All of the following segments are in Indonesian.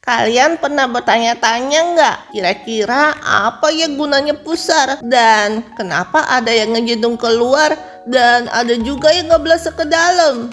Kalian pernah bertanya-tanya nggak kira-kira apa ya gunanya pusar? Dan kenapa ada yang ngejedung keluar dan ada juga yang ngeblasek ke dalam?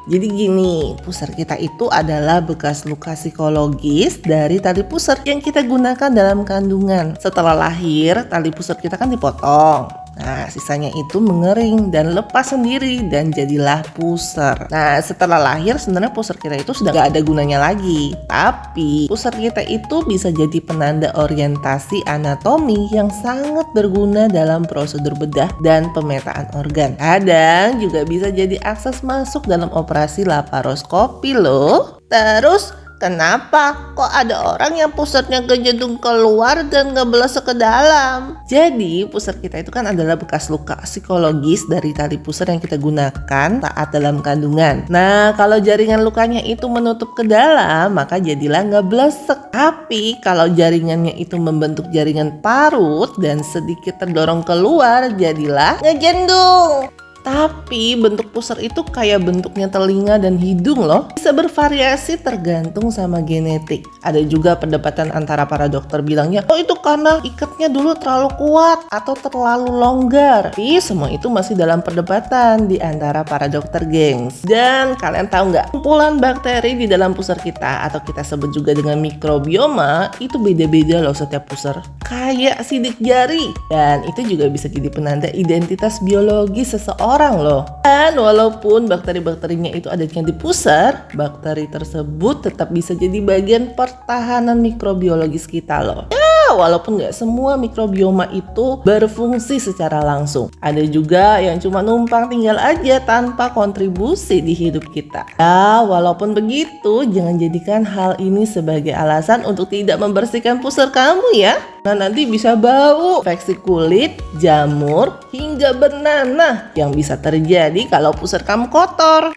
Jadi gini, pusar kita itu adalah bekas luka psikologis dari tali pusar yang kita gunakan dalam kandungan. Setelah lahir, tali pusar kita kan dipotong. Nah, sisanya itu mengering dan lepas sendiri dan jadilah pusar. Nah, setelah lahir sebenarnya pusar kita itu sudah gak ada gunanya lagi. Tapi pusar kita itu bisa jadi penanda orientasi anatomi yang sangat berguna dalam prosedur bedah dan pemetaan organ. Kadang juga bisa jadi akses masuk dalam operasi laparoskopi loh. Terus kenapa kok ada orang yang pusarnya kejedung keluar dan ngeblasek ke dalam? Jadi pusar kita itu kan adalah bekas luka psikologis dari tali pusar yang kita gunakan saat dalam kandungan. Nah, kalau jaringan lukanya itu menutup ke dalam, maka jadilah ngeblasek. Tapi kalau jaringannya itu membentuk jaringan parut dan sedikit terdorong keluar, jadilah ngejendung. Tapi bentuk pusar itu kayak bentuknya telinga dan hidung loh. Bisa bervariasi tergantung sama genetik. Ada juga perdebatan antara para dokter bilangnya, oh itu karena ikatnya dulu terlalu kuat atau terlalu longgar. Tapi semua itu masih dalam perdebatan di antara para dokter, gengs. Dan kalian tahu nggak, kumpulan bakteri di dalam pusar kita atau kita sebut juga dengan mikrobioma itu beda-beda loh setiap pusar. Kayak sidik jari. Dan itu juga bisa jadi penanda identitas biologi seseorang loh. Dan walaupun bakteri-bakterinya itu adanya di pusar, bakteri tersebut tetap bisa jadi bagian pertahanan mikrobiologis kita loh. Ya, walaupun gak semua mikrobioma itu berfungsi secara langsung. Ada juga yang cuma numpang tinggal aja tanpa kontribusi di hidup kita. Ya, walaupun begitu, jangan jadikan hal ini sebagai alasan untuk tidak membersihkan pusar kamu ya. Nah, nanti bisa bau, infeksi kulit, jamur, hingga bernanah yang bisa terjadi kalau pusar kamu kotor.